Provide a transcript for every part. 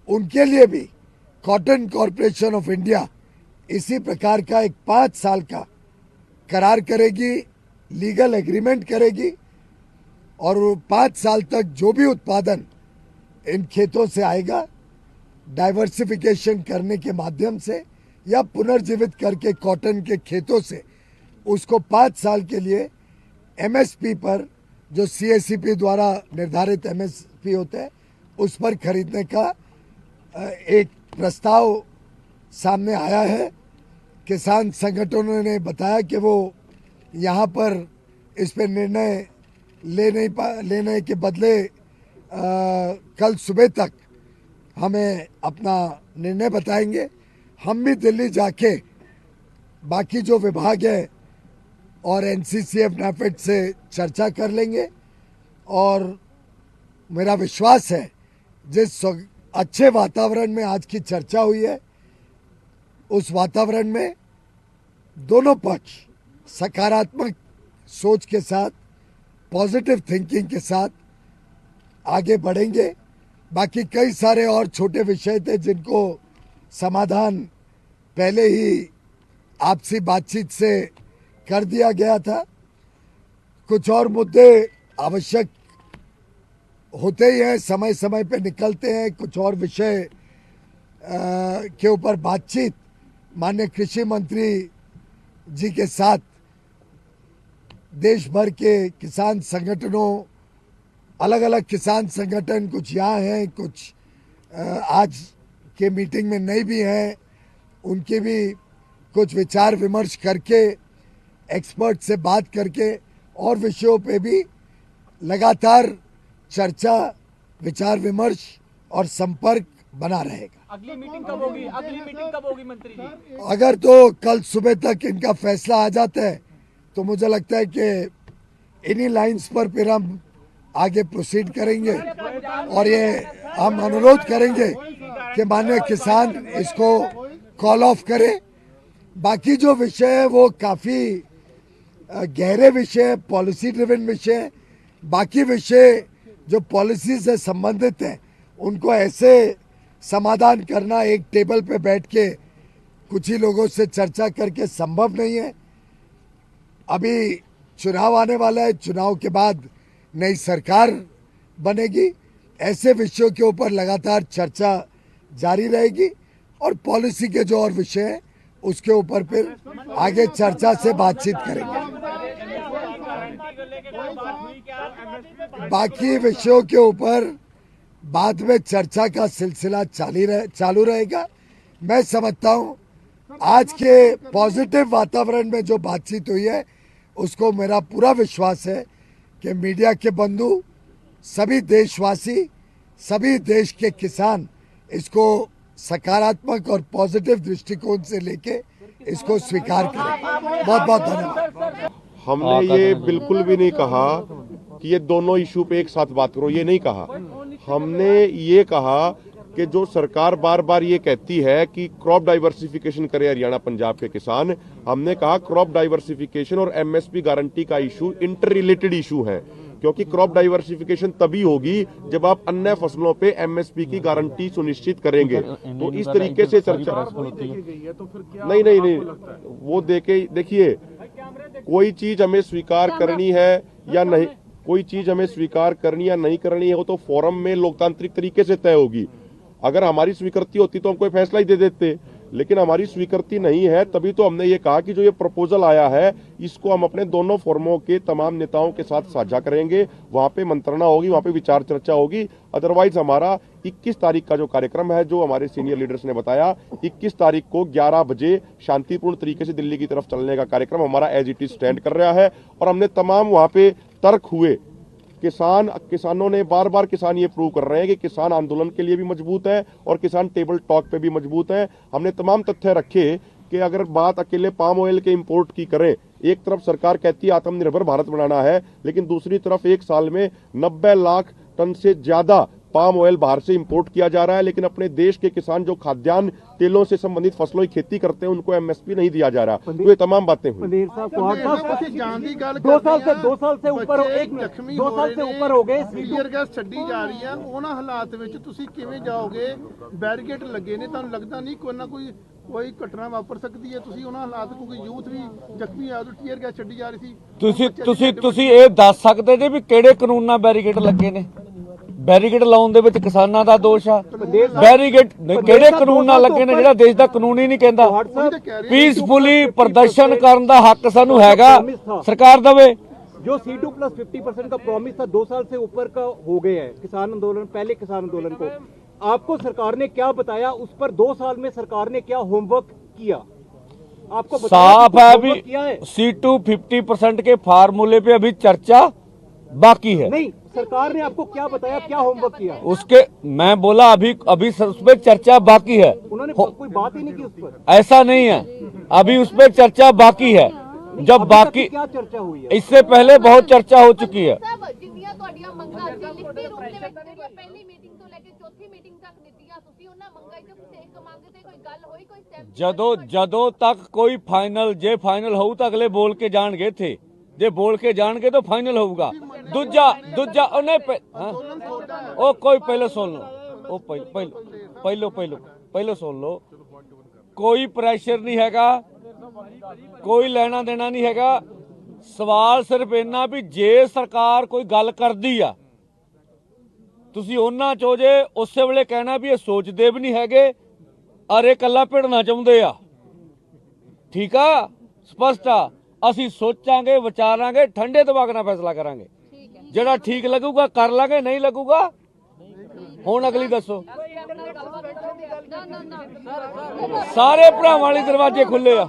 उनके लिए भी कॉटन कॉरपोरेशन ऑफ इंडिया इसी प्रकार का एक 5 साल का करार करेगी, लीगल एग्रीमेंट करेगी और 5 साल तक जो भी उत्पादन इन खेतों से आएगा, डाइवर्सिफिकेशन करने के माध्यम से या पुनर्जीवित करके कॉटन के खेतों से उसको 5 साल के लिए एमएसपी पर, जो सीएसीपी द्वारा निर्धारित एमएसपी होते हैं, उस पर खरीदने का एक प्रस्ताव सामने आया है। किसान संगठनों ने बताया कि वो यहाँ पर इस पर निर्णय लेने के बदले कल सुबह तक हमें अपना निर्णय बताएंगे। हम भी दिल्ली जाके बाकी जो विभाग है और एनसीसीएफ नैफेड से चर्चा कर लेंगे और मेरा विश्वास है जिस अच्छे वातावरण में आज की चर्चा हुई है, उस वातावरण में दोनों पक्ष सकारात्मक सोच के साथ, पॉजिटिव थिंकिंग के साथ आगे बढ़ेंगे। बाकी कई सारे और छोटे विषय थे जिनको समाधान पहले ही आपसी बातचीत से कर दिया गया था। कुछ और मुद्दे आवश्यक होते ही हैं, समय समय पे निकलते हैं। कुछ और विषय के ऊपर बातचीत माननीय कृषि मंत्री जी के साथ देश भर के किसान संगठनों, अलग अलग किसान संगठन, कुछ यहाँ हैं, कुछ आज के मीटिंग में नहीं भी हैं, उनके भी कुछ विचार विमर्श करके, एक्सपर्ट से बात करके और विषयों पे भी लगातार चर्चा, विचार विमर्श और संपर्क बना रहेगा। अगली मीटिंग कब होगी? अगली मीटिंग कब होगी मंत्री जी? अगर तो कल सुबह तक इनका फैसला आ जाता है तो मुझे लगता है कि इन्हीं लाइंस पर फिर हम आगे प्रोसीड करेंगे और ये हम अनुरोध करेंगे कि माननीय किसान इसको कॉल ऑफ करें। बाकी जो विषय है वो काफ़ी गहरे विषय, पॉलिसी ड्रिवन विषय, बाकी विषय जो पॉलिसी से संबंधित हैं उनको ऐसे समाधान करना एक टेबल पे बैठ के कुछ ही लोगों से चर्चा करके संभव नहीं है। अभी चुनाव आने वाला है, चुनाव के बाद नई सरकार बनेगी, ऐसे विषयों के ऊपर लगातार चर्चा जारी रहेगी और पॉलिसी के जो और विषय हैं उसके ऊपर फिर आगे चर्चा से बातचीत करेंगे। बाकी विषयों के ऊपर बाद में चर्चा का सिलसिला चालू रहेगा। मैं समझता हूँ आज के पॉजिटिव वातावरण में जो बातचीत हुई है उसको मेरा पूरा विश्वास है कि मीडिया के बंधु, सभी देशवासी, सभी देश के किसान इसको सकारात्मक और पॉजिटिव दृष्टिकोण से लेके इसको स्वीकार करें। बहुत बहुत धन्यवाद। हमने ये बिल्कुल भी नहीं कहा कि ये दोनों इशू पे एक साथ बात करो, ये नहीं कहा। हमने ये कहा कि जो सरकार बार बार ये कहती है कि क्रॉप डाइवर्सिफिकेशन करे हरियाणा पंजाब के किसान, हमने कहा क्रॉप डाइवर्सिफिकेशन और एमएसपी गारंटी का इशू इंटर रिलेटेड इशू है, क्योंकि क्रॉप डाइवर्सिफिकेशन तभी होगी जब आप अन्य फसलों पे एमएसपी की गारंटी सुनिश्चित करेंगे। तो इस तरीके से चर्चा नहीं, वो देखिए कोई चीज हमें स्वीकार करनी है या नहीं, कोई चीज हमें स्वीकार करनी या नहीं करनी है वो तो फोरम में लोकतांत्रिक तरीके से तय होगी। अगर हमारी स्वीकृति होती तो हम कोई फैसला ही दे देते, लेकिन हमारी स्वीकृति नहीं है, तभी तो हमने ये कहा कि जो ये प्रपोजल आया है इसको हम अपने दोनों फोरमों के तमाम नेताओं के साथ साझा करेंगे। वहां पे मंत्रणा होगी, वहां पे विचार चर्चा होगी। अदरवाइज हमारा 21 तारीख का जो कार्यक्रम है, जो हमारे सीनियर लीडर्स ने बताया, 21 तारीख को 11 बजे शांतिपूर्ण तरीके से दिल्ली की तरफ चलने का कार्यक्रम हमारा एज इट इज स्टैंड कर रहा है। और हमने तमाम वहां पे तर्क हुए, किसानों ने बार बार किसान ये प्रूव कर रहे हैं कि किसान आंदोलन के लिए भी मजबूत है और किसान टेबल टॉक पे भी मजबूत है। हमने तमाम तथ्य रखे कि अगर बात अकेले पाम ऑयल के इंपोर्ट की करें, एक तरफ सरकार कहती है आत्मनिर्भर भारत बनाना है, लेकिन दूसरी तरफ एक साल में 90 लाख टन से ज्यादा पाम ऑयल बाहर से इंपोर्ट किया जा रहा है, लेकिन अपने देश के किसान जो खाद्यान्न तेलों से संबंधित फसलों की खेती करते हैं उनको एमएसपी नहीं दिया जा रहा। तो ये तमाम बातें हुई। 2 साल से ऊपर हो गए टीयर गैस छड्डी जा रही है, ਉਹਨਾਂ ਹਾਲਾਤ ਵਿੱਚ ਤੁਸੀਂ ਕਿਵੇਂ ਜਾਓਗੇ? ਬੈਰੀਕੇਡ ਲੱਗੇ ਨੇ, ਤੁਹਾਨੂੰ ਲੱਗਦਾ ਨਹੀਂ ਕੋਈ ਨਾ ਕੋਈ ਘਟਨਾ ਵਾਪਰ ਸਕਦੀ ਹੈ? ਤੁਸੀਂ ਉਹਨਾਂ ਹਾਲਾਤ ਕਿਉਂਕਿ ਯੂਥ ਵੀ ਜ਼ਖਮੀ ਆ, ਉਦੋਂ ਟੀਅਰ ਗੈਸ ਛੱਡੀ ਜਾ ਰਹੀ ਸੀ। ਤੁਸੀਂ ਇਹ ਦੱਸ ਸਕਦੇ ਜੇ ਵੀ ਕਿਹੜੇ ਕਾਨੂੰਨ ਨਾਲ ਬੈਰੀਕੇਡ ਲੱਗੇ ਨੇ? ਬੈਰੀਕੇਡ ਲਾਉਣ ਦੇ ਵਿੱਚ ਕਿਸਾਨਾਂ ਦਾ ਦੋਸ਼ ਆ। ਬੈਰੀਕੇਡ ਕਿਹੜੇ ਕਾਨੂੰਨ ਨਾਲ ਲੱਗੇ ਨੇ ਜਿਹੜਾ ਦੇਸ਼ ਦਾ ਕਾਨੂੰਨ ਹੀ ਨਹੀਂ ਕਹਿੰਦਾ? ਪੀਸਫੁਲੀ ਪ੍ਰਦਰਸ਼ਨ ਕਰਨ ਦਾ ਹੱਕ ਸਾਨੂੰ ਹੈਗਾ, ਸਰਕਾਰ ਦੇਵੇ। जो C2+ 50% का प्रॉमिस था 2 साल से ऊपर का हो गया है किसान आंदोलन, पहले किसान आंदोलन को आपको सरकार ने क्या बताया? उस पर 2 साल में सरकार ने क्या होमवर्क किया? आपको साफ है अभी C2 50% के फार्मूले पे अभी चर्चा बाकी है। नहीं, सरकार ने आपको क्या बताया, क्या होमवर्क किया? उसके मैं बोला अभी उस पर चर्चा बाकी है। उन्होंने कोई बात ही नहीं की उस पर। ऐसा नहीं है, अभी उस पर चर्चा बाकी है। जब बाकी क्या चर्चा हुई है? इससे पहले बहुत चर्चा हो चुकी है। ਜਿੰਨੀਆਂ ਤੁਹਾਡੀਆਂ ਮੰਗਾਂ ਸੀ ਲਿਖਤੀ ਰੂਪ ਦੇ ਵਿੱਚ ਜਿਹੜੀਆਂ ਪਹਿਲੀ ਮੀਟਿੰਗ ਤੋਂ ਲੈ ਕੇ ਚੌਥੀ ਮੀਟਿੰਗ ਤੱਕ ਦਿੱਤੀਆਂ, ਤੁਸੀਂ ਉਹਨਾਂ ਮੰਗਾਂ 'ਚ ਕਿਸੇ ਇੱਕ ਮੰਗ ਤੇ ਕੋਈ ਗੱਲ ਹੋਈ, ਕੋਈ ਸਟੈਪ? ਜਦੋਂ ਤੱਕ ਕੋਈ ਫਾਈਨਲ ਜੇ ਫਾਈਨਲ ਹੋਊ ਤਾਂ ਅਗਲੇ ਬੋਲ ਕੇ ਜਾਣਗੇ ਇੱਥੇ, ਜੇ ਬੋਲ ਕੇ ਜਾਣਗੇ ਤਾਂ ਫਾਈਨਲ ਹੋਊਗਾ। ਦੂਜਾ ਉਹਨੇ ਉਹ ਕੋਈ ਪਹਿਲਾਂ ਸੁਣ ਲਓ, ਉਹ ਪਹਿਲਾਂ ਸੁਣ ਲਓ। ਕੋਈ ਪ੍ਰੈਸ਼ਰ ਨਹੀਂ ਹੈਗਾ, ਕੋਈ ਲੈਣਾ ਦੇਣਾ ਨਹੀਂ ਹੈਗਾ। ਸਵਾਲ ਸਿਰਫ ਇੰਨਾ ਵੀ ਜੇ ਸਰਕਾਰ ਕੋਈ ਗੱਲ ਕਰਦੀ ਆ, ਤੁਸੀਂ ਉਹਨਾਂ ਚੋਂ ਜੇ ਉਸੇ ਵੇਲੇ ਕਹਿਣਾ ਵੀ ਇਹ ਸੋਚਦੇ ਵੀ ਨਹੀਂ ਹੈਗੇ ਅਰੇ ਕੱਲਾ ਭਿੜਨਾ ਚਾਹੁੰਦੇ ਆ, ਠੀਕ ਆ, ਸਪਸ਼ਟ ਆ। ਅਸੀਂ ਸੋਚਾਂਗੇ, ਵਿਚਾਰਾਂਗੇ, ਠੰਡੇ ਦਿਮਾਗ ਨਾਲ ਫੈਸਲਾ ਕਰਾਂਗੇ। ਜਿਹੜਾ ਠੀਕ ਲੱਗੂਗਾ ਕਰ ਲਾਂਗੇ, ਨਹੀਂ ਲੱਗੂਗਾ ਹੁਣ ਅਗਲੀ ਦੱਸੋ। ਸਾਰੇ ਭਰਾਵਾਂ ਲਈ ਦਰਵਾਜ਼ੇ ਖੁੱਲੇ ਆ।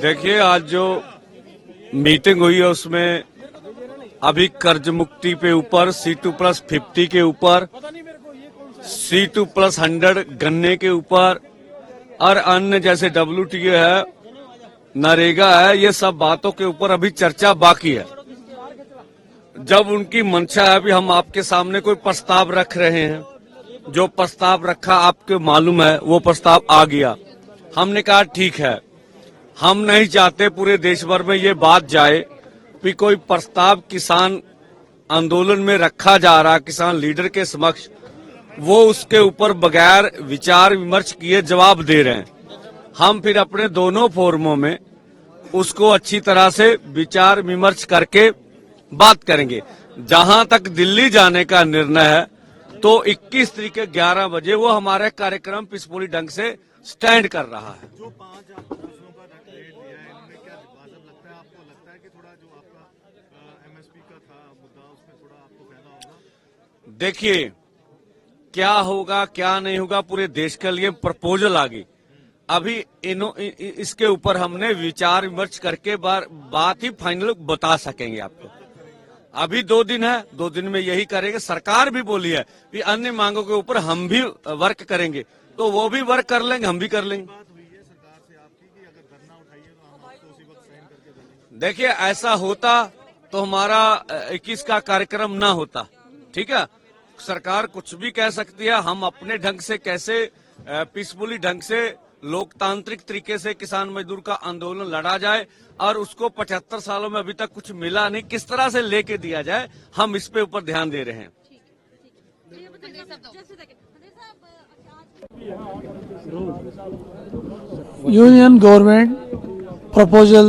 देखिए, आज जो मीटिंग हुई है उसमें अभी कर्ज मुक्ति पे ऊपर C2+50 के ऊपर, C2+100 गन्ने के ऊपर और अन्य जैसे WTO है, नरेगा है, ये सब बातों के ऊपर अभी चर्चा बाकी है। जब उनकी मंशा है, अभी हम आपके सामने कोई प्रस्ताव रख रहे हैं, जो प्रस्ताव रखा आपको मालूम है, वो प्रस्ताव आ गया। हमने कहा ठीक है, हम नहीं चाहते पूरे देश भर में ये बात जाए कि कोई प्रस्ताव किसान आंदोलन में रखा जा रहा, किसान लीडर के समक्ष, वो उसके ऊपर बगैर विचार विमर्श किए जवाब दे रहे हैं। हम फिर अपने दोनों फोरमों में उसको अच्छी तरह से विचार विमर्श करके बात करेंगे। जहां तक दिल्ली जाने का निर्णय है तो 21 तारीख के 11 बजे वो हमारे कार्यक्रम पीसफुली ढंग से स्टैंड कर रहा है। जो 5 फसलों का रेट दिया है, इनमें क्या वाजिब लगता है? आपको लगता है कि थोड़ा जो आपका MSP का था मुद्दा, उसमें थोड़ा आपको फायदा होगा? देखिए, क्या होगा क्या नहीं होगा, पूरे देश के लिए प्रपोजल आ गई। अभी इसके ऊपर हमने विचार विमर्श करके बात ही फाइनल बता सकेंगे आपको। अभी 2 दिन है, 2 दिन में यही करेंगे। सरकार भी बोली है कि अन्य मांगों के ऊपर हम भी वर्क करेंगे, तो वो भी वर्क कर लेंगे, हम भी कर लेंगे। देखिए, ऐसा होता तो हमारा 21 का कार्यक्रम ना होता, ठीक है। सरकार कुछ भी कह सकती है, हम अपने ढंग से कैसे पीसफुली ढंग से लोकतांत्रिक तरीके से किसान मजदूर का आंदोलन लड़ा जाए और उसको 75 सालों में अभी तक कुछ मिला नहीं, किस तरह से लेके दिया जाए, हम इस पे ऊपर ध्यान दे रहे हैं। Union government proposal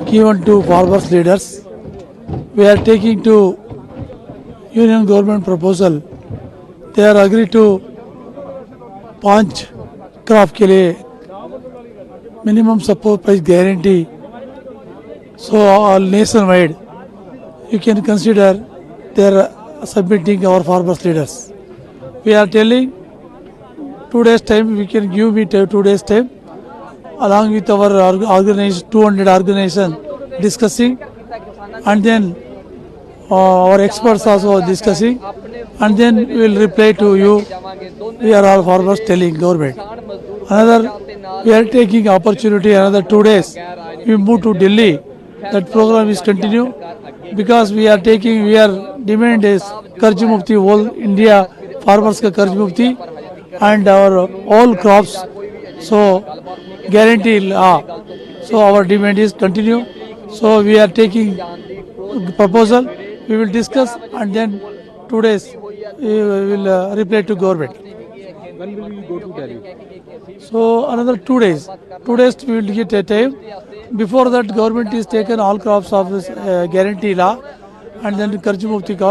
given to farmers leaders, we are taking to union government proposal. They are agreed to 5 crop के लिए minimum support price guarantee, so all nationwide you can consider their submitting our farmers leaders. We are telling 2 days time, we can give me 2 days time along with our organization, 200 organization discussing, and then our experts also discussing, and then we will reply to you. We are all farmers telling government. We are taking opportunity another 2 days. We move to Delhi. That program is continue because we are demand is Karz Mufti, whole India farmers ka Karz Mufti and our all crops. So guarantee law. So our demand is continue. So we are taking proposal. We will discuss and then 2 days we will reply to government. When will you go to Delhi? So another 2 days. 2 days we will get a time. Before that, government is taken all crops of this guarantee law and then Karz Mufti ka.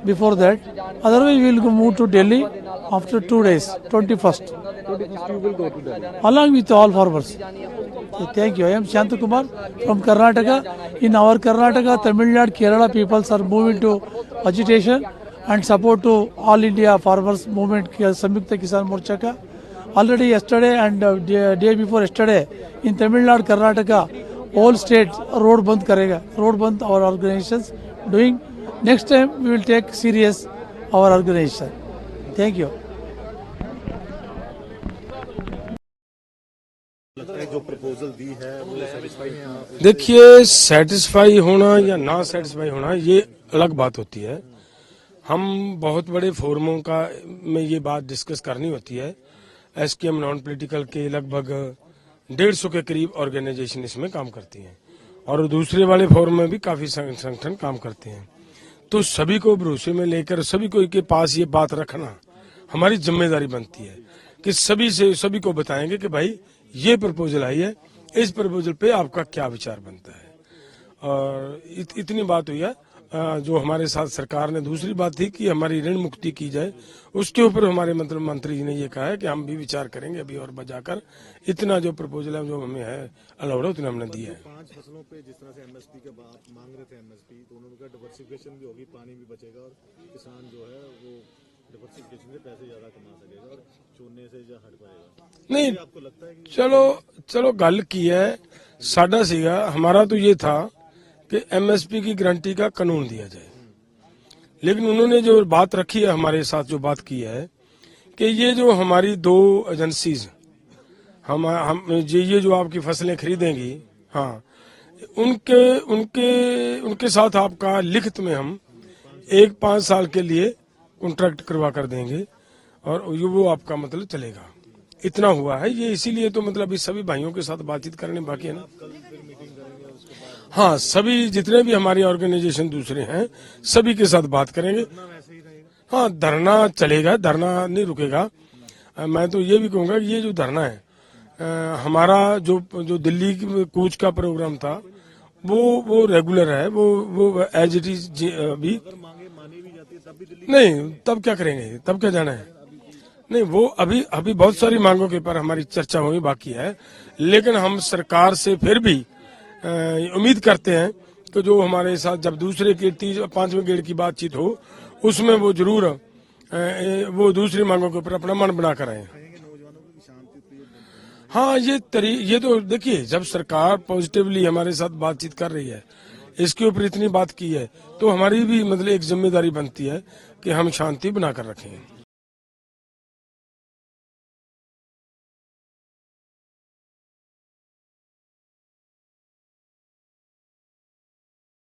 Before that, otherwise we will move to Delhi after 2 days, 21st. You will go to Delhi. Along with all farmers. Thank you. I am Shanta Kumar from Karnataka. In our Karnataka, Tamil Nadu, Kerala peoples are moving to agitation and support to all India farmers movement, Samyukta Kisan Morcha ka. Already yesterday and day before yesterday in Tamil Nadu, Karnataka, all states road band karega. Road band our organizations doing. Next time we will take serious our organization. Thank you. देखिए, satisfy होना या ना satisfy होना ये अलग बात होती है। हम बहुत बड़े फोरमों का में ये बात डिस्कस करनी होती है। एसकेएम नॉन पॉलिटिकल के लगभग 150 के करीब ऑर्गेनाइजेशन इसमें काम करती हैं और दूसरे वाले फोरम में भी काफी संगठन काम करते हैं। तो सभी को भरोसे में लेकर सभी को के पास ये बात रखना हमारी जिम्मेदारी बनती है कि सभी को बताएंगे कि भाई ये प्रपोजल आई है, इस प्रपोजल पे आपका क्या विचार बनता है। और इतनी बात हुई है। जो हमारे साथ सरकार ने दूसरी बात थी कि हमारी ऋण मुक्ति की जाए, उसके ऊपर हमारे मंत्री जी ने ये कहा है कि हम भी विचार करेंगे अभी और बजाकर। इतना जो प्रपोजल है जो हमें है अलाउड उतना हमने दिया है। 5 फसलों पे जिस तरह से एमएसपी का बात मांग रहे थे एमएसपी, तो उन्होंने डिवर्सिफिकेशन भी होगी, पानी भी बचेगा और किसान जो है वो डिवर्सिफिकेशन से पैसे ज्यादा कमा सकेगा और चूने से हट पाएगा। नहीं, आपको लगता है कि चलो गल की है साडा सीगा, हमारा तो ये था कि एमएसपी की गारंटी का कानून दिया जाए, लेकिन उन्होंने जो बात रखी है हमारे साथ जो बात की है कि ये जो हमारी 2 एजेंसीज हम ये जो आपकी फसलें खरीदेंगी, हाँ, उनके साथ आपका लिखित में हम 5 साल के लिए कॉन्ट्रैक्ट करवा कर देंगे और वो आपका मतलब चलेगा। इतना हुआ है ये, इसीलिए तो मतलब इस सभी भाइयों के साथ बातचीत करने बाकी है ना। हाँ, सभी जितने भी हमारी ऑर्गेनाइजेशन दूसरे हैं सभी के साथ बात करेंगे। हाँ, धरना चलेगा, धरना नहीं रुकेगा। मैं तो ये भी कहूंगा कि ये जो धरना है हमारा जो दिल्ली कूच का प्रोग्राम था वो रेगुलर है, वो एज इट इज अभी नहीं। तब क्या करेंगे, तब क्या जाना है? नहीं, वो अभी बहुत सारी मांगों के ऊपर हमारी चर्चा होनी बाकी है, लेकिन हम सरकार से फिर भी उम्मीद करते हैं कि जो हमारे साथ जब दूसरे के 5वें गेड़ की बातचीत हो उसमें वो जरूर वो दूसरी मांगों के ऊपर अपना मन बना कर आए। हाँ, ये तो देखिए, जब सरकार पॉजिटिवली हमारे साथ बातचीत कर रही है, इसके ऊपर इतनी बात की है, तो हमारी भी मतलब एक जिम्मेदारी बनती है कि हम शांति बनाकर रखें।